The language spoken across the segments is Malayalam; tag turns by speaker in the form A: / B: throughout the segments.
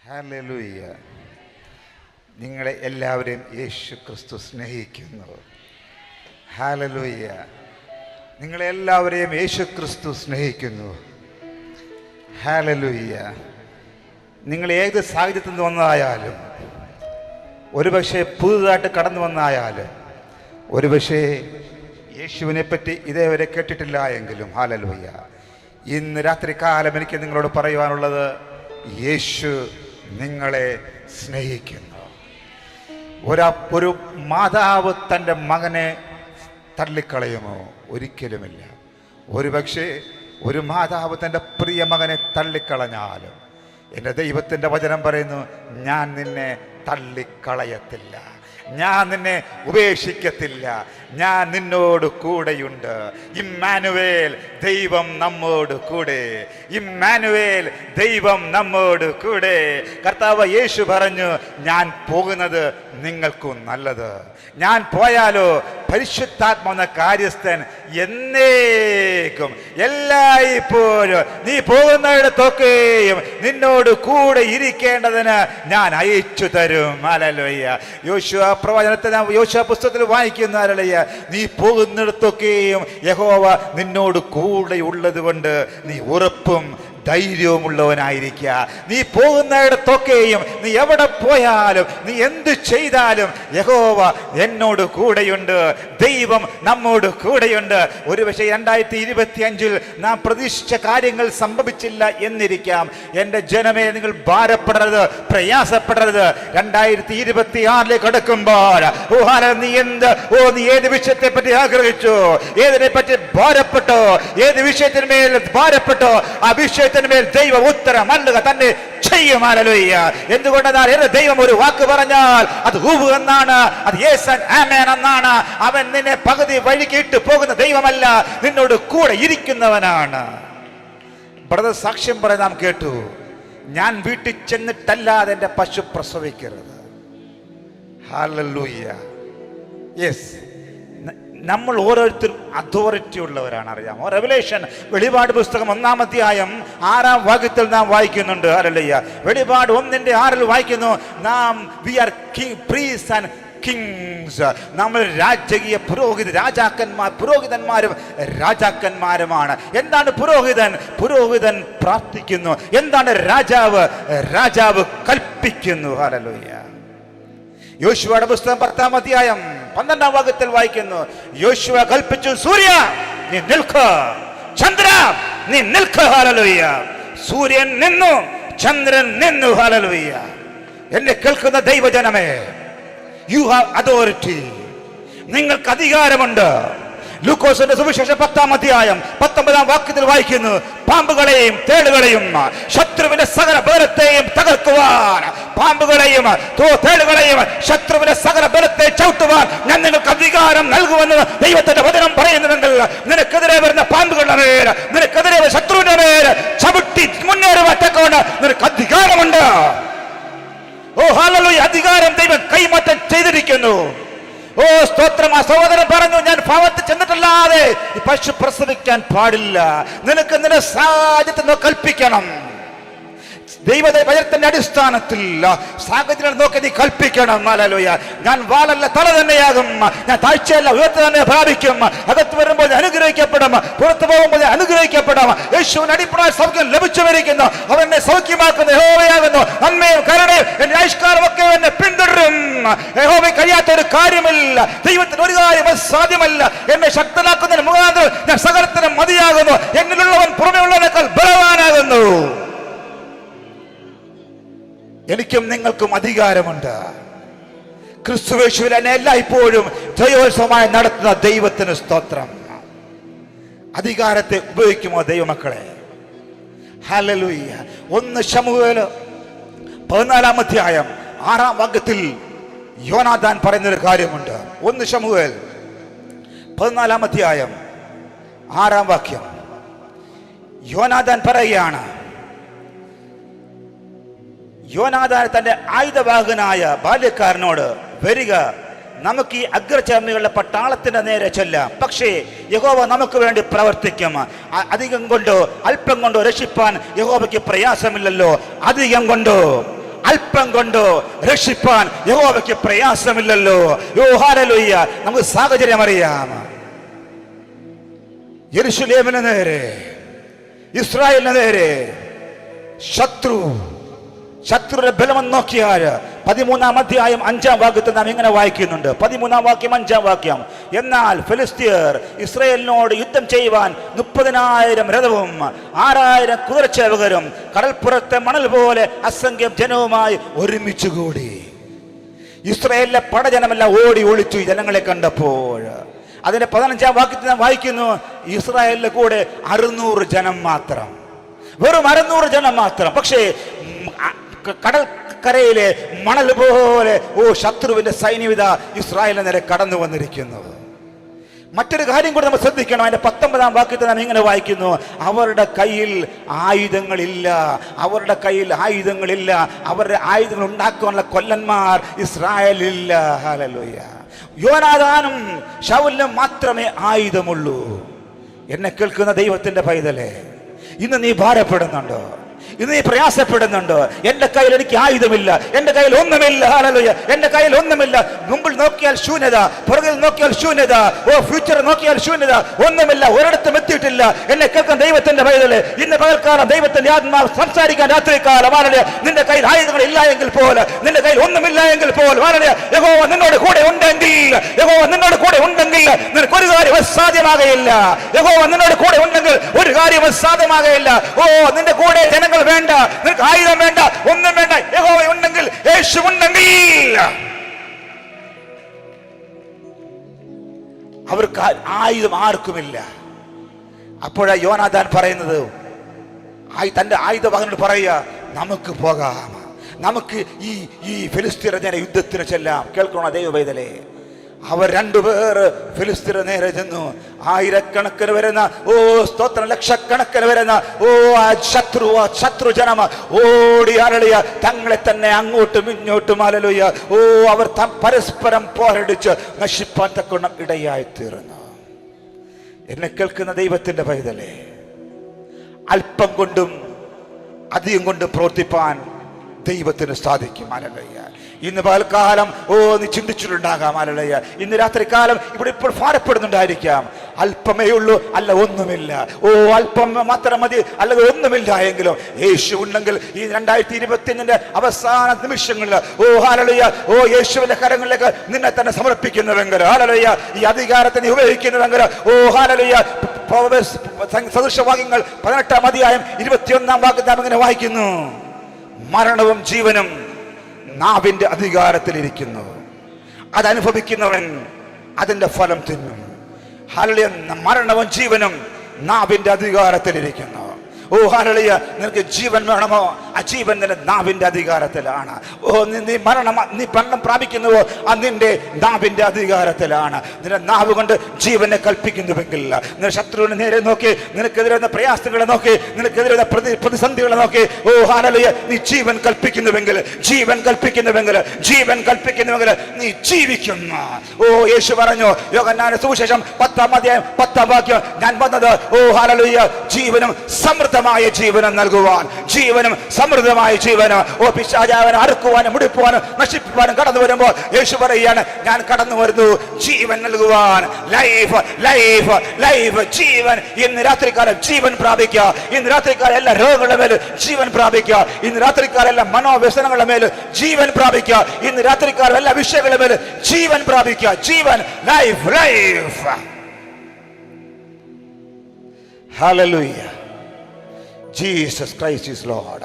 A: ഹല്ലേലൂയ. നിങ്ങളെ എല്ലാവരെയും യേശു ക്രിസ്തു സ്നേഹിക്കുന്നു. ഹല്ലേലൂയ. നിങ്ങളെ എല്ലാവരെയും യേശു ക്രിസ്തു സ്നേഹിക്കുന്നു. ഹല്ലേലൂയ. നിങ്ങൾ ഏത് സാഹചര്യത്തിൽ നിന്ന് വന്നതായാലും, ഒരുപക്ഷെ പുതുതായിട്ട് കടന്നു വന്നായാലും, ഒരുപക്ഷെ യേശുവിനെ പറ്റി ഇതേവരെ കേട്ടിട്ടില്ല എങ്കിലും, ഹല്ലേലൂയ, ഇന്ന് രാത്രി കാലം എനിക്ക് നിങ്ങളോട് പറയുവാനുള്ളത്, യേശു നിങ്ങളെ സ്നേഹിക്കുന്നു. ഒരു മാതാവ് തൻ്റെ മകനെ തള്ളിക്കളയുമോ? ഒരിക്കലുമില്ല. ഒരുപക്ഷെ ഒരു മാതാവ് തൻ്റെ പ്രിയ മകനെ തള്ളിക്കളഞ്ഞാലും എൻ്റെ ദൈവത്തിൻ്റെ വചനം പറയുന്നു, ഞാൻ നിന്നെ തള്ളിക്കളയത്തില്ല, ഞാൻ നിന്നെ ഉപേക്ഷിക്കത്തില്ല, ഞാൻ നിന്നോട് കൂടെയുണ്ട്. ഇമ്മാനുവേൽ, ദൈവം നമ്മോട് കൂടെ. ഇമ്മാനുവേൽ, ദൈവം നമ്മോട് കൂടെ. കർത്താവ് യേശു പറഞ്ഞു, ഞാൻ പോകുന്നത് നിങ്ങൾക്കും നല്ലത്. ഞാൻ പോയാലോ പരിശുദ്ധാത്മാവെന്ന കാര്യസ്ഥൻ എന്നേക്കും എല്ലായ്പ്പോഴും നീ പോകുന്നിടത്തൊക്കെയും നിന്നോട് കൂടെ ഇരിക്കേണ്ടതിന് ഞാൻ അയച്ചു തരും. ഹല്ലേലൂയ. യോശുവ പ്രവചനത്തെ യോശുവ പുസ്തകത്തിൽ വായിക്കുന്ന, ഹല്ലേലൂയ, നീ പോകുന്നിടത്തൊക്കെയും യഹോവ നിന്നോട് കൂടെ ഉള്ളത് കൊണ്ട് നീ ഉറപ്പും ധൈര്യവുമുള്ളവനായിരിക്കുക. നീ പോകുന്നിടത്തൊക്കെയും, നീ എവിടെ പോയാലും, നീ എന്ത് ചെയ്താലും യഹോവ എന്നോട് കൂടെയുണ്ട്, ദൈവം നമ്മോട് കൂടെയുണ്ട്. ഒരുപക്ഷെ 2025 നാം പ്രതീക്ഷിച്ച കാര്യങ്ങൾ സംഭവിച്ചില്ല എന്നിരിക്കാം. എൻ്റെ ജനമേ, നിങ്ങൾ ഭാരപ്പെടരുത്, പ്രയാസപ്പെടരുത്. 2026 കടക്കുമ്പോൾ നീ ഏത് വിഷയത്തെ പറ്റി ആഗ്രഹിച്ചു, ഏതിനെ പറ്റി ഭാരപ്പെട്ടോ, ഏത് വിഷയത്തിന്മേൽ ഭാരപ്പെട്ടോ, ആ വിഷയത്തിന്മേൽ ദൈവം ഉത്തരം നൽകുക തന്നെ ചെയ്യും. ഹല്ലേലൂയ. എന്തുകൊണ്ടെന്നാൽ എന്റെ ദൈവം ഒരു വാക്ക് പറഞ്ഞാൽ അത് ഹൂവ് എന്നാണ്, അത് യേസ് ആൻഡ് ആമേൻ എന്നാണ്. അവൻ നിന്നെ പകുതി വഴിക്ക് ഇട്ട് പോകുന്ന ദൈവമല്ല, നിന്നോട് കൂടെ ഇരിക്കുന്നവനാണ്. ബ്രദർ സാക്ഷ്യം പറയാൻ നാം കേട്ടു, ഞാൻ വീട്ടിൽ ചെന്നിട്ടല്ലാതെ എൻ്റെ പശു പ്രസവിക്കരുത്. ഹല്ലേലൂയ. യെസ്, നമ്മൾ ഓരോരുത്തരും അതോറിറ്റി ഉള്ളവരാണ്. അറിയാമോ? റെവലേഷൻ, വെളിപാട് പുസ്തകം 1-ാം അധ്യായം 6-ാം വാക്യത്തിൽ നാം വായിക്കുന്നുണ്ട്. ഹല്ലേലൂയ. വെളിപാട് 1:6 വായിക്കുന്നു, നാം we are priest and kings. നമ്മൾ രാജകീയ പുരോഹിതന്മാരും രാജാക്കന്മാരുമാണ്. എന്താണ് പുരോഹിതൻ? പുരോഹിതൻ പ്രാർത്ഥിക്കുന്നു. എന്താണ് രാജാവ് കൽപ്പിക്കുന്നു. ഹല്ലേലൂയ. യോശുവയുടെ പുസ്തകം 10-ാം അധ്യായം 12-ാം വാക്യത്തിൽ വായിക്കുന്നു, യോശുവ കൽപ്പിച്ചു, സൂര്യ നീ നിൽക്ക, ചന്ദ്ര നീ നിൽക്ക. ഹല്ലേലൂയ. സൂര്യൻ നിന്നു, ചന്ദ്രൻ നിന്നു. ഹല്ലേലൂയ. എന്നെ കേൾക്കുന്ന ദൈവജനമേ, യു ഹാവ് അതോറിറ്റി. നിങ്ങൾക്ക് അധികാരമുണ്ട്. ലൂക്കോസിന്റെ സുവിശേഷം 10-ാം അധ്യായം 19-ാം വാക്യത്തിൽ വായിക്കുന്നു, പാമ്പുകളെയും തേളുകളെയും ശത്രുവിന്റെ സകല ബലത്തെയും തകർക്കുവാൻ, പാമ്പുകളെയും തേളുകളെയും ശത്രുവിന്റെ സകല ബലത്തെ ചവിട്ടുവാൻ ഞാൻ നിങ്ങൾക്ക് അധികാരം നൽകുമെന്ന് ദൈവത്തിന്റെ വചനം പറയുന്നുണ്ടെങ്കിൽ, നിനക്കെതിരെ വരുന്ന പാമ്പുകളുടെ മേൽ, നിനക്കെതിരെ ശത്രുവിന്റെ മേൽ ചവിട്ടി മുന്നേറുവാൻ നിനക്ക് അധികാരമുണ്ട്. ഓ ഹല്ലേലൂയ. അധികാരം ദൈവം കൈമാറ്റം ചെയ്തിരിക്കുന്നു. ഓ സ്തോത്രം. ആ സഹോദരൻ പറഞ്ഞു, ഞാൻ ഭവനത്തിൽ ചെന്നിട്ടല്ലാതെ ഈ പശു പ്രസവിക്കാൻ പാടില്ല. നിനക്ക് നിന്റെ സാഹചര്യത്തിൽ കൽപ്പിക്കണം. ദൈവത്തിന്റെ അടിസ്ഥാനത്തിൽ സാഹചര്യം നോക്കി നീ കൽപ്പിക്കണം. ഹല്ലേലൂയ. ഞാൻ വാലല്ല തല തന്നെയാകും, ഞാൻ താഴ്ചയല്ല ഉയർത്തി തന്നെ പ്രാപിക്കും. അകത്ത് വരുമ്പോൾ അനുഗ്രഹിക്കപ്പെടും, പുറത്തു പോകുമ്പോൾ അനുഗ്രഹിക്കപ്പെടും. യേശുവിന് അടിപ്പണ സൗഖ്യം ലഭിച്ചുവരിക്കുന്നു. അവനെ സൗഖ്യമാക്കുന്ന യഹോവയാകുന്നു. നന്മയും കരുണയും എന്റെ ആയുഷ്കാലം ഒക്കെ എന്നെ പിന്തുടരും. യഹോവയെ കഴിയാത്ത ഒരു കാര്യമില്ല. ദൈവത്തിന് ഒരു കാര്യം സാധ്യമല്ല. എന്നെ ശക്തനാക്കുന്നതിന് മുഖാന്തരം ഞാൻ സകലത്തിനും മതിയാകുന്നു. എന്നിലുള്ളവൻ പുറമെ ഉള്ളവനേക്കാൾ ബലവാനാകുന്നു. എനിക്കും നിങ്ങൾക്കും അധികാരമുണ്ട്. ക്രിസ്തുയേശുവിൽ എന്നെ എല്ലായ്പ്പോഴും ജയോത്സവമായി നടത്തുന്ന ദൈവത്തിന് സ്തോത്രം. അധികാരത്തെ ഉപയോഗിക്കുമോ ദൈവമക്കളെ? ഹല്ലേലൂയ. 1 ശമൂവേൽ 14-ാം അധ്യായം 6-ാം വാക്യത്തിൽ യോനാഥാൻ പറയുന്നൊരു കാര്യമുണ്ട്. 1 ശമൂവേൽ 14-ാം അധ്യായം 6-ാം വാക്യം. യോനാഥാൻ പറയുകയാണ്, യോനാഥാൻ തന്റെ ആയുധവാഹകനായ ബാല്യക്കാരനോട്, വരിക, നമുക്ക് ഈ അഗ്രചർമ്മികളുടെ പട്ടാളത്തിന്റെ നേരെ ചെല്ലാം. പക്ഷേ യഹോവ നമുക്ക് വേണ്ടി പ്രവർത്തിക്കും. അധികം കൊണ്ടോ അല്പം കൊണ്ടോ രക്ഷിപ്പാൻ യഹോവയ്ക്ക് പ്രയാസമില്ലല്ലോ. അധികം കൊണ്ടോ അല്പം കൊണ്ട് രക്ഷിപ്പാൻ യഹോവയ്ക്ക് പ്രയാസമില്ലല്ലോ. ഹല്ലേലൂയ. നമുക്ക് സാഹചര്യം അറിയാം. യെരൂശലേമിന് നേരെ, ഇസ്രായേലിന് നേരെ ശത്രുവിന്റെ ബലം നോക്കിയാൽ 13-ാം അധ്യായം 5-ാം വാക്യത്തിൽ നാം ഇങ്ങനെ വായിക്കുന്നുണ്ട്. 13-ാം വാക്യം 5-ാം വാക്യം. എന്നാൽ ഫിലിസ്ത്യർ ഇസ്രായേലിനോട് യുദ്ധം ചെയ്യുവാൻ 30,000 രഥവും 6,000 കുതിരച്ചേവകരും കടൽപ്പുറത്തെ മണൽ പോലെ അസംഖ്യം ജനവുമായി ഒരുമിച്ച് കൂടി. ഇസ്രായേലിലെ പടജനമെല്ലാം ഓടി ഒളിച്ചു ജനങ്ങളെ കണ്ടപ്പോൾ. അതിന്റെ 15-ാം വാക്യത്തിൽ നാം വായിക്കുന്നു, ഇസ്രായേലിലെ കൂടെ 600 ജനം മാത്രം, വെറും 600 ജനം മാത്രം. പക്ഷേ കടൽക്കരയിലെ മണൽ പോലെ ശത്രുവിന്റെ സൈന്യവിധ ഇസ്രായേലിന് നേരെ കടന്നു വന്നിരിക്കുന്നു. മറ്റൊരു കാര്യം കൂടെ നമ്മൾ ശ്രദ്ധിക്കണം. അതിന്റെ 19-ാം വാക്യത്തിൽ നാം ഇങ്ങനെ വായിക്കുന്നു, അവരുടെ കയ്യിൽ ആയുധങ്ങളില്ല, അവരുടെ കയ്യിൽ ആയുധങ്ങളില്ല, അവരുടെ ആയുധങ്ങൾ ഉണ്ടാക്കാനുള്ള കൊല്ലന്മാർ ഇസ്രായേലില്ല. ഹല്ലേലൂയ. യോനാഥാനും ശൗലിനും മാത്രമേ ആയുധമുള്ളൂ. എന്നെ കേൾക്കുന്ന ദൈവത്തിന്റെ പൈതലേ, ഇന്ന് നീ ഭാരപ്പെടുന്നുണ്ടോ? ഇന്ന് നീ പ്രയാസപ്പെടുന്നുണ്ടോ? എന്റെ കയ്യിൽ എനിക്ക് ആയുധമില്ല, എന്റെ കയ്യിൽ ഒന്നുമില്ല. ഹല്ലേലൂയ. എന്റെ കയ്യിൽ ഒന്നുമില്ല. മുമ്പിൽ നോക്കിയാൽ ശൂന്യത, പുറകിൽ നോക്കിയാൽ ശൂന്യത, ഫ്യൂച്ചർ നോക്കിയാൽ ശൂന്യത, ഒന്നുമില്ല, ഒരിടത്തും എത്തിയിട്ടില്ല. എന്നെ കേൾക്കാൻ ദൈവത്തിന്റെ പൈതലേ, ഇന്ന് പകൽക്കാലം ദൈവത്തിന്റെ ആത്മാവ് സംസാരിക്കാൻ രാത്രികാലം. ഹല്ലേലൂയ. നിന്റെ കയ്യിൽ ആയുധങ്ങൾ ഇല്ല എങ്കിൽ പോലും, നിന്റെ കയ്യിൽ ഒന്നുമില്ല എങ്കിൽ പോലും, ഹല്ലേലൂയ, യഹോവ നിന്നോട് കൂടെ ഉണ്ടെങ്കിൽ, യഹോവ നിന്നോട് കൂടെ ഉണ്ടെങ്കിൽ നിനക്ക് ഒരു കാര്യം അസാധ്യമാകയില്ല. യഹോവ നിന്നോട് കൂടെ ഉണ്ടെങ്കിൽ ഒരു കാര്യം അസാധ്യമാകയില്ല. നിന്റെ കൂടെ ജനങ്ങൾ വേണ്ട, നിനക്ക് ആയുധം വേണ്ട, ഒന്നും വേണ്ട. യഹോവ ഉണ്ടെങ്കിൽ, യേശു ഉണ്ടെങ്കിൽ അവർക്ക് ആയുധം ആർക്കുമില്ല. അപ്പോഴാ യോനാഥാൻ പറയുന്നത്, തന്റെ ആയുധവാഹനോട് പറയുക, നമുക്ക് പോകാം, നമുക്ക് ഈ ഫിലിസ്ത്യരെ നേരെ യുദ്ധത്തിന് ചെല്ലാം. കേൾക്കണോ ദൈവപൈതലേ? അവർ 2 പേർ ഫിലിസ്ത്യരെ നേരെ ചെന്നു. ആയിരക്കണക്കിന് വരുന്ന, സ്തോത്രം, ലക്ഷക്കണക്കിന് വരുന്ന ശത്രു ജനം ഓടി അലളിയ തങ്ങളെ തന്നെ അങ്ങോട്ടും ഇങ്ങോട്ടും അലലുയ. അവർ പരസ്പരം പോരടിച്ച് നശിപ്പാൻ തക്കണം ഇടയായി തീർന്നു. എന്നെ കേൾക്കുന്ന ദൈവത്തിന്റെ പൈതലേ, അല്പം കൊണ്ടും അധികം കൊണ്ടും പ്രവർത്തിപ്പാൻ ദൈവത്തിന് സാധിക്കും. ഹല്ലേലൂയ. ഇന്ന് പകൽക്കാലം നീ ചിന്തിച്ചിട്ടുണ്ടാകാം. ഹല്ലേലൂയ. ഇന്ന് രാത്രികാലം ഇവിടെ ഇപ്പോൾ ഭാരപ്പെടുന്നുണ്ടായിരിക്കാം. അല്പമേ ഉള്ളൂ, അല്ല ഒന്നുമില്ല. അല്പം മാത്രം മതി, അല്ലത് ഒന്നുമില്ല എങ്കിലും യേശു ഉണ്ടെങ്കിൽ ഈ 2025 അവസാന നിമിഷങ്ങളിൽ ഹല്ലേലൂയ, യേശുവിന്റെ കരങ്ങളിലേക്ക് നിന്നെ തന്നെ സമർപ്പിക്കുന്നുവെങ്കിൽ, ഹല്ലേലൂയ, ഈ അധികാരത്തെ നീ ഉപയോഗിക്കുന്നുവെങ്കിൽ, ഹല്ലേലൂയ, സദൃശവാക്യങ്ങൾ 18-ാം അധ്യായം 21-ാം വാക്യത്തിൽ നാം ഇങ്ങനെ വായിക്കുന്നു, മരണവും ജീവനും നാവിന്റെ അധികാരത്തിലിരിക്കുന്നു, അതനുഭവിക്കുന്നവൻ അതിന്റെ ഫലം തിന്നും. ഹല്ലേലൂയ. മരണവും ജീവനും നാവിന്റെ അധികാരത്തിലിരിക്കുന്നു. ഹല്ലേലൂയ. നിനക്ക് ജീവൻ വേണമോ? ആ ജീവൻ നിന്റെ നാവിന്റെ അധികാരത്തിലാണ്. നീ മരണം പ്രാപിക്കുന്നുവോ? അത് നിന്റെ നാവിന്റെ അധികാരത്തിലാണ്. നിന്റെ നാവ് കൊണ്ട് ജീവനെ കൽപ്പിക്കുന്നുവെങ്കിൽ, നിന്റെ ശത്രുവിനെ നേരെ നോക്കി, നിനക്കെതിരെ പ്രയാസങ്ങളെ നോക്കി, നിനക്കെതിരെ പ്രതിസന്ധികളെ നോക്കി, ഹല്ലേലൂയ, നീ ജീവൻ കൽപ്പിക്കുന്നുവെങ്കിൽ, ജീവൻ കൽപ്പിക്കുന്നുവെങ്കിൽ നീ ജീവിക്കുന്നു. യേശു പറഞ്ഞു, യോഹന്നാന്റെ സുവിശേഷം 10-ാം അധ്യായം 10-ാം വാക്യം, ഞാൻ വന്നത് ഹല്ലേലൂയ, ജീവനും സമൃദ്ധമായ ജീവനം നൽകുവാൻ, ജീവനും സമൃദ്ധമായ ജീവനം. പിശാചാവനെ അറുക്കുവാനും മുടിക്കുവാനും നശിപ്പിക്കാനും കടന്നു വരുമ്പോൾ യേശു പറയുകയാണ്, ഞാൻ കടന്നു വരുന്നു ജീവൻ നൽകുവാൻ. ലൈഫ്, ലൈഫ്, ലൈഫ്, ജീവൻ. ഇന്ന് രാത്രികാലം ജീവൻ പ്രാപിക്കുക. ഇന്ന് രാത്രികാലം എല്ലാ രോഗങ്ങളുടെ മേലും ജീവൻ പ്രാപിക്കുക. ഇന്ന് രാത്രികാലം എല്ലാ മനോവ്യസനങ്ങളുടെ മേലും ജീവൻ പ്രാപിക്കുക. ഇന്ന് രാത്രികാലം എല്ലാ വിഷയങ്ങളുടെ മേലും ജീവൻ പ്രാപിക്കുക. ജീവൻ, life, life. Hallelujah. Jesus Christ is Lord.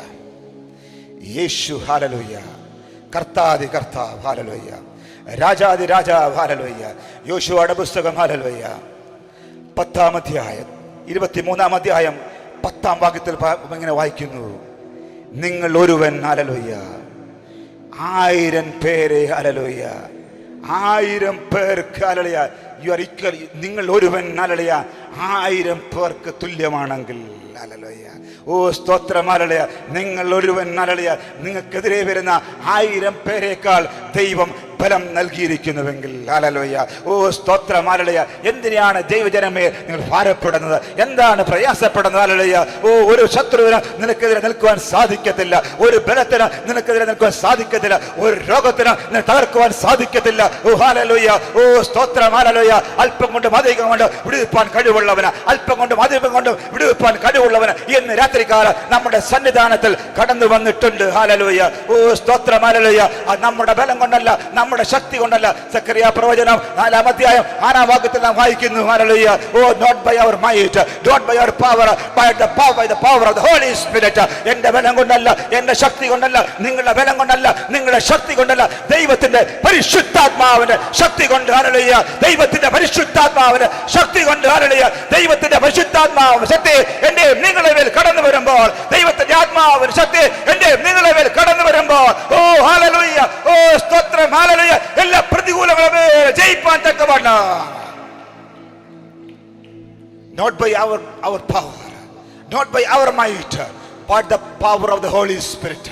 A: യേശു, ഹല്ലേലൂയ, കർത്താതി കർത്താവ്, ഹല്ലേലൂയ, രാജാതി രാജാവ്, ഹല്ലേലൂയ. യോശുവയുടെ പുസ്തകം, ഹല്ലേലൂയ, 10-ാം അധ്യായം 23-ാം അധ്യായം 10-ാം വാക്യത്തിൽ ഇങ്ങനെ വായിക്കുന്നു, നിങ്ങൾ ഒരുവൻ, ഹല്ലേലൂയ, 1000 പേരെ, ഹല്ലേലൂയ, 1000 പേർക്ക്, ഹല്ലേലൂയ, നിങ്ങൾ ഒരുവൻ, ഹല്ലേലൂയ, 1000 പേർക്ക് തുല്യമാണെങ്കിൽ, ഹല്ലേലൂയ, സ്തോത്രം, ഹല്ലേലൂയ, നിങ്ങൾ ഒരുവൻ, ഹല്ലേലൂയ, നിങ്ങൾക്കെതിരെ വരുന്ന 1000 പേരെക്കാൾ ദൈവം ബലം നൽകിയിരിക്കുന്നുവെങ്കിൽ ഹല്ലേലൂയ. ഓ സ്തോത്രം, ഹല്ലേലൂയ. എന്തിനാണ് ദൈവജനമേ നിങ്ങൾ ഭാരപ്പെടുന്നത്? എന്താണ് പ്രയാസപ്പെടുന്നത്? ഹല്ലേലൂയ. ഓ ഒരു ശത്രുവിന് നിനക്കെതിരെ നിൽക്കുവാൻ സാധിക്കത്തില്ല, ഒരു ബലത്തിന് നിനക്കെതിരെ നിൽക്കുവാൻ സാധിക്കത്തില്ല, ഒരു രോഗത്തിന് നിന്നെ തകർക്കുവാൻ സാധിക്കത്തില്ല. ഓ ഹല്ലേലൂയ. ഓ സ്തോത്രം, ഹല്ലേലൂയ. അല്പം കൊണ്ടും അധികം കൊണ്ട് വിടുവിപ്പാൻ കഴിവുള്ളവന്, അല്പം കൊണ്ടും അധികം കൊണ്ടും വിടുവിപ്പാൻ കഴിവുള്ളവന് ഇന്ന് രാത്രികാലം നമ്മുടെ സന്നിധാനത്തിൽ കടന്നു വന്നിട്ടുണ്ട്. ഹല്ലേലൂയ. ഓ സ്തോത്രം, ഹല്ലേലൂയ. നമ്മുടെ ബലം കൊണ്ടല്ല, നമ്മുടെ ശക്തി കൊണ്ടല്ല. സക്കറിയ പ്രവചനം 4-ാം അധ്യായം 6-ാം വാക്യത്തിൽ നാം വായിക്കുന്നു. Hallelujah. Oh not by our might, not by our power, by the power of the Holy Spirit. എന്റെ ബലം കൊണ്ടല്ല, എന്റെ ശക്തി കൊണ്ടല്ല, നിങ്ങളുടെ ബലം കൊണ്ടല്ല, നിങ്ങളുടെ ശക്തി കൊണ്ടല്ല, ദൈവത്തിന്റെ പരിശുദ്ധാത്മാവിന്റെ ശക്തി കൊണ്ട്. ഹല്ലേലൂയ. ദൈവത്തിന്റെ പരിശുദ്ധാത്മാവിന്റെ ശക്തി കൊണ്ട്. ഹല്ലേലൂയ. ദൈവത്തിന്റെ പരിശുദ്ധാത്മാവിന്റെ ശക്തി എന്റെ നിങ്ങളുടെ മേൽ കടന്നു വരുമ്പോൾ, ദൈവത്തിന്റെ ആത്മാവിന്റെ ശക്തി എന്റെ നിങ്ങളുടെ മേൽ കടന്നു വരുമ്പോൾ, ഓ ഹല്ലേലൂയ, ഓ സ്തോത്രം, ഹല്ലേലൂയ, എല്ലാ പ്രതികൂലങ്ങളും ജയിപ്പാൻ തക്കവണ്ണം. Not by our power, not by our might, but the power of the Holy Spirit.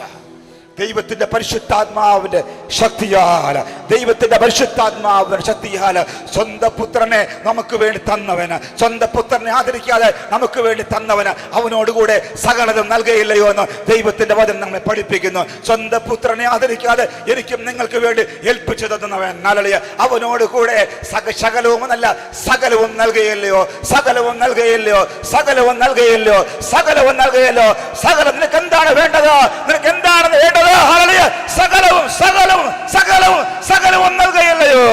A: ദൈവത്തിന്റെ പരിശുദ്ധാത്മാവിന്റെ ശക്തിയാൽ, ദൈവത്തിന്റെ പരിശുദ്ധാത്മാവിന്റെ ശക്തിയാൽ സ്വന്തം പുത്രനെ നമുക്ക് വേണ്ടി തന്നവന്, സ്വന്തം പുത്രനെ ആദരിക്കാതെ നമുക്ക് വേണ്ടി തന്നവന് അവനോടുകൂടെ സകലതും നൽകുകയില്ലയോ എന്ന് ദൈവത്തിന്റെ വചനം നമ്മെ പഠിപ്പിക്കുന്നു. സ്വന്തം പുത്രനെ ആദരിക്കാതെ എനിക്കും നിങ്ങൾക്ക് വേണ്ടി ഏൽപ്പിച്ചു തന്നവൻ, ഹല്ലേലൂയ, അവനോടുകൂടെ സകലവും എന്നല്ല സകലവും നൽകുകയില്ലയോ, സകലവും നൽകുകയില്ലയോ, സകലവും നൽകുകയില്ലയോ, സകലവും നൽകുകയില്ലയോ. സകലം നിനക്ക് എന്താണ് വേണ്ടത്? നിനക്ക് എന്താണ് വേണ്ടത്? ഹല്ലേലൂയ. സകലവും സകലവും സകലവും സകലവും നൽകുകയില്ലയോ.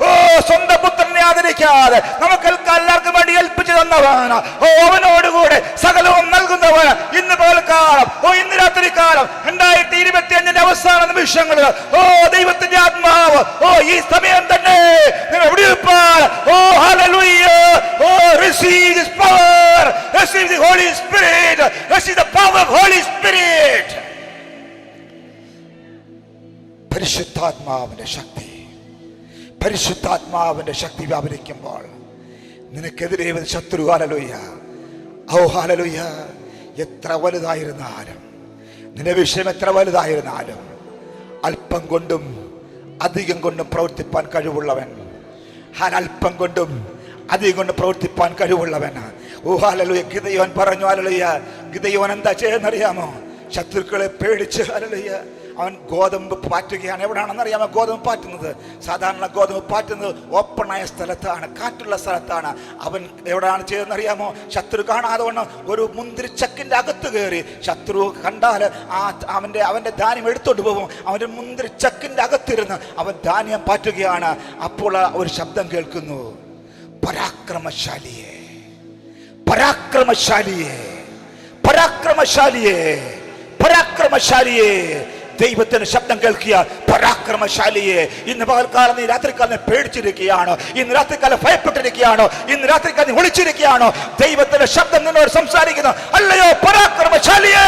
A: ഓ സ്വന്തം പുത്രനെ ആദരിക്കാതെ നമുക്ക് എല്ലാവർക്കും വേണ്ടി ഏൽപ്പിച്ചു തന്നവൻ, ഓ അവനോടുകൂടെ സകലവും നൽകുന്നവൻ ഇന്ന് പകൽക്കാലം, ഓ ഇന്ന് രാത്രികാലം 2025 അവസാന നിമിഷങ്ങളിൽ, ഓ ദൈവത്തിന്റെ ആത്മാവ്, ഓ ഈ സമയം തന്നെ നിങ്ങൾ വിടുവിപ്പാൻ, oh hallelujah, oh receive this power, receive the Holy Spirit, receive the power of Holy Spirit. പരിശുദ്ധാത്മാവിന്റെ ശക്തി, പരിശുദ്ധാത്മാവിന്റെ ശക്തി വ്യാപരിക്കുമ്പോൾ നിനക്കെതിരെ ശത്രു, ഹല്ലേലൂയ, ഓ ഹല്ലേലൂയ, എത്ര വലുതായിരുന്നാലും, നിന്റെ വിഷയം എത്ര വലുതായിരുന്നാലും അല്പം കൊണ്ടും അധികം കൊണ്ടും പ്രവർത്തിപ്പാൻ കഴിവുള്ളവൻ, അല്പം കൊണ്ടും അധികം കൊണ്ട് പ്രവർത്തിപ്പാൻ കഴിവുള്ളവൻ. ഓ ഹല്ലേലൂയ. ഗിദെയോൻ പറഞ്ഞു, ഹല്ലേലൂയ, ഗിദെയോൻ എന്താ ചെയ്യുന്നറിയാമോ? ശത്രുക്കളെ പേടിച്ച്, ഹല്ലേലൂയ, അവൻ ഗോതമ്പ് പാറ്റുകയാണ്. എവിടെയാണെന്ന് അറിയാമോ ഗോതമ്പ് പാറ്റുന്നത്? സാധാരണ ഗോതമ്പ് പാറ്റുന്നത് ഓപ്പണായ സ്ഥലത്താണ്, കാറ്റുള്ള സ്ഥലത്താണ്. അവൻ എവിടെയാണ് ചെയ്തതെന്നറിയാമോ? ശത്രു കാണാതെ വണ്ണം ഒരു മുന്തിരിച്ചക്കിന്റെ അകത്ത് കയറി. ശത്രു കണ്ടാൽ അവന്റെ ധാന്യം എടുത്തോണ്ട് പോകും. അവന്റെ മുന്തിരിച്ചക്കിന്റെ അകത്തിരുന്ന് അവൻ ധാന്യം പാറ്റുകയാണ്. അപ്പോൾ ഒരു ശബ്ദം കേൾക്കുന്നു, പരാക്രമശാലിയെ, പരാക്രമശാലിയെ, പരാക്രമശാലിയെ, പരാക്രമശാലിയെ. ദൈവത്തിന്റെ ശബ്ദം കേൾക്കുക, പരാക്രമശാലിയെ. ഇന്ന് പകൽക്കാലം നീ രാത്രിക്കാലം പേടിച്ചിരിക്കുകയാണോ? ഇന്ന് രാത്രിക്കാലം ഭയപ്പെട്ടിരിക്കുകയാണോ? ഇന്ന് രാത്രിക്കാലം നീ ഒളിച്ചിരിക്കുകയാണോ? ദൈവത്തിന്റെ ശബ്ദം നിന്നോട് സംസാരിക്കുന്നു, അല്ലയോ പരാക്രമശാലിയെ,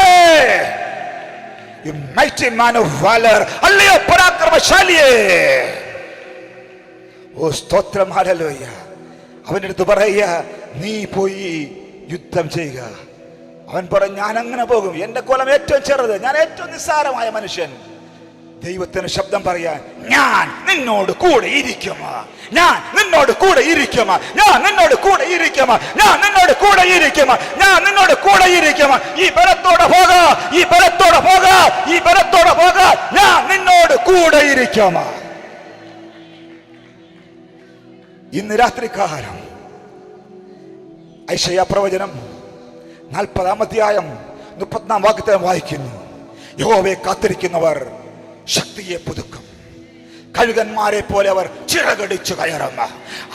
A: you mighty man of valor, അല്ലയോ പരാക്രമശാലിയെ. ഓ സ്തോത്രം, ഹല്ലേലൂയ. അവന്റെ അടുത്ത് പറയുക, നീ പോയി യുദ്ധം ചെയ്യുക. അവൻ പറഞ്ഞു, ഞാൻ അങ്ങനെ പോകും, എന്റെ കുലം ഏറ്റവും ചെറുത്, ഞാൻ ഏറ്റവും നിസ്സാരമായ മനുഷ്യൻ. ദൈവത്തിന് ശബ്ദം പറയാൻ, ഞാൻ നിന്നോട് കൂടെ ഇരിക്കുമോ, ഞാൻ നിന്നോട് കൂടെ ഇരിക്കുമോ, ഞാൻ നിന്നോട് കൂടെ ഇരിക്കുമോ, ഞാൻ നിന്നോട് കൂടെ ഇരിക്കുമോ, ഞാൻ നിന്നോട് കൂടെ ഇരിക്കുമോ. ഈ ബലത്തോടെ പോക, ഈ ബലത്തോടെ പോക, ഈ ബലത്തോടെ പോക, ഞാൻ നിന്നോട് കൂടെ ഇരിക്കുമോ. ഇന്ന് രാത്രികാലം ഐശയ്യാ പ്രവചനം 40-ാം അധ്യായം 30-ാം വാക്യത്തിൽ വായിക്കുന്നു, യഹോവയെ കാത്തിരിക്കുന്നവർ ശക്തിയെ പുതുക്കും, കഴുകന്മാരെ പോലെ അവർ ചിറകടിച്ചു കയറും,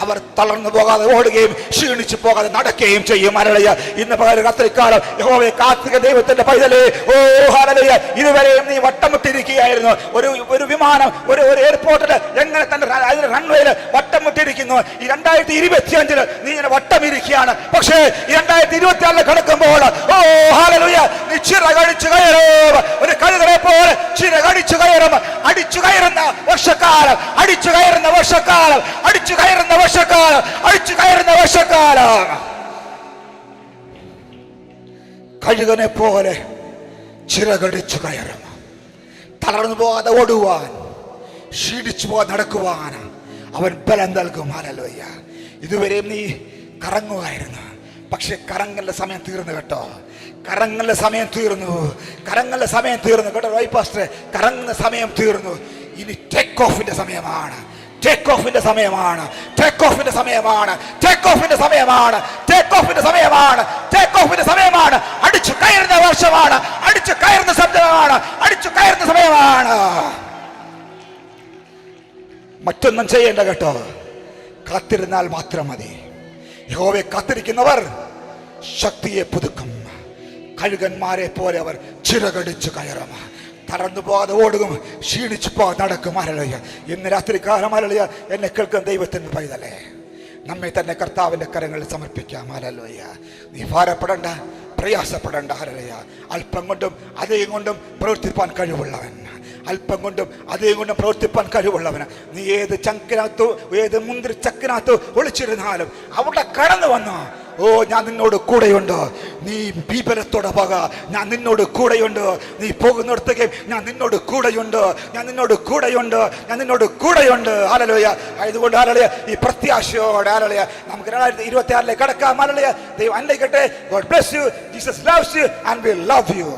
A: അവർ തളർന്നു പോകാതെ ഓടുകയും ക്ഷീണിച്ചു പോകാതെ നടക്കുകയും ചെയ്യും. ഹല്ലേലൂയ. ഇന്ന് പകൽ രാത്രികാലം യഹോവയെ കാത്തിരിക്കുന്ന ദൈവത്തിന്റെ പൈതലേ, ഓ ഹല്ലേലൂയ, ഇതുവരെയും നീ വട്ടമിട്ടിരിക്കുകയായിരുന്നു. ഒരു വിമാനം ഒരു എയർപോർട്ടിൽ എങ്ങനെ തന്നെ റൺവേയിൽ വട്ടമിട്ടിരിക്കുന്നു. ഈ 2025 നീ ഇങ്ങനെ വട്ടമിരിക്കുകയാണ്. പക്ഷേ 2026 കടക്കുമ്പോൾ, ഓ ഹല്ലേലൂയ, നീ ചിറകടിച്ചു കയറും, ഒരു കഴുകനെ പോലെ ചിറകടിച്ചു കയറും. അടിച്ചു കയറുന്ന വർഷക്കാലം, അടിച്ചു കയറുന്ന വർഷക്കാലം, അടിച്ചു കയറുന്ന വർഷക്കാലം, അടിച്ചു കയറുന്ന വർഷക്കാലം. കഴുകനെ പോലെ ചിറകടിച്ചു കയറും, തളർന്നു പോകാതെ ഓടുവാൻ
B: ക്ഷീണിച്ചു പോ നടക്കുവാൻ അവൻ ബലം നൽകും. ഹല്ലേലൂയ. ഇതുവരെയും നീ കറങ്ങുമായിരുന്നു, പക്ഷെ കറങ്ങലിന്റെ സമയം തീർന്നു കേട്ടോ. കറങ്ങലിന്റെ സമയം തീർന്നു, കറങ്ങലിന്റെ സമയം തീർന്നു കേട്ടോ. റോയ് പാസ്റ്റർ, കറങ്ങുന്ന സമയം തീർന്നു. ഇനി ടേക്ക് ഓഫിന്റെ സമയമാണ്. ടേക്ക് ഓഫിന്റെ സമയമാണ്. ടേക്ക് ഓഫിന്റെ സമയമാണ്. ടേക്ക് ഓഫിന്റെ സമയമാണ്. ടേക്ക് ഓഫിന്റെ സമയമാണ്. ടേക്ക് ഓഫിന്റെ സമയമാണ്. അടിച്ചു കയറുന്ന വർഷമാണ്. അടിച്ചു കയറുന്ന ശബ്ദമാണ്. അടിച്ചു കയറുന്ന സമയമാണ്. മറ്റൊന്നും ചെയ്യേണ്ട കേട്ടോ, കാത്തിരുന്നാൽ മാത്രം മതി. യഹോവയെ കാത്തിരിക്കുന്നവർ ശക്തിയെ പുതുക്കും. കഴുകന്മാരെ പോലെ അവർ ചിറകടിച്ചു കയറും. തളർന്നു പോകാതെ ഓടും, ക്ഷീണിച്ചു പോകാതെ നടക്കും. ഹല്ലേലൂയ. ഇന്ന് രാത്രി കാലം ഹല്ലേലൂയ എന്നെ കേൾക്കുന്ന ദൈവത്തിന്റെ പൈതലേ, നമ്മെ തന്നെ കർത്താവിന്റെ കരങ്ങളിൽ സമർപ്പിക്കാം. ഹല്ലേലൂയ. നീ ഭാരപ്പെടണ്ട, പ്രയാസപ്പെടണ്ട. ഹല്ലേലൂയ. അല്പം കൊണ്ടും അധികം കൊണ്ടും പ്രവർത്തിപ്പാൻ കഴിവുള്ളവൻ, അല്പം കൊണ്ടും അധികം കൊണ്ടും പ്രവർത്തിപ്പാൻ കഴിവുള്ളവന്. നീ ഏത് ചക്കിനകത്തോ ഏത് മുന്തിരി ചക്കിനകത്തോ ഒളിച്ചിരുന്നാലും അവിടെ കടന്നു വന്നോ, ഓ ഞാൻ നിന്നോട് കൂടെയുണ്ട്. നീ ഭീപരത്തോടെ പോക, ഞാൻ നിന്നോട് കൂടെയുണ്ട്. നീ പോകുന്നിടത്തേക്ക് ഞാൻ നിന്നോട് കൂടെയുണ്ട്. ഞാൻ നിന്നോട് കൂടെയുണ്ട്. ഞാൻ നിന്നോട് കൂടെയുണ്ട്. ഹല്ലേലൂയ. അതുകൊണ്ട് ഹല്ലേലൂയ ഈ പ്രത്യാശയോടെ ഹല്ലേലൂയ നമുക്ക് 2026 കടക്കാം. ഹല്ലേലൂയ. ദൈവം അനുഗ്രഹിക്കട്ടെ. God bless you. Jesus loves you and we love you.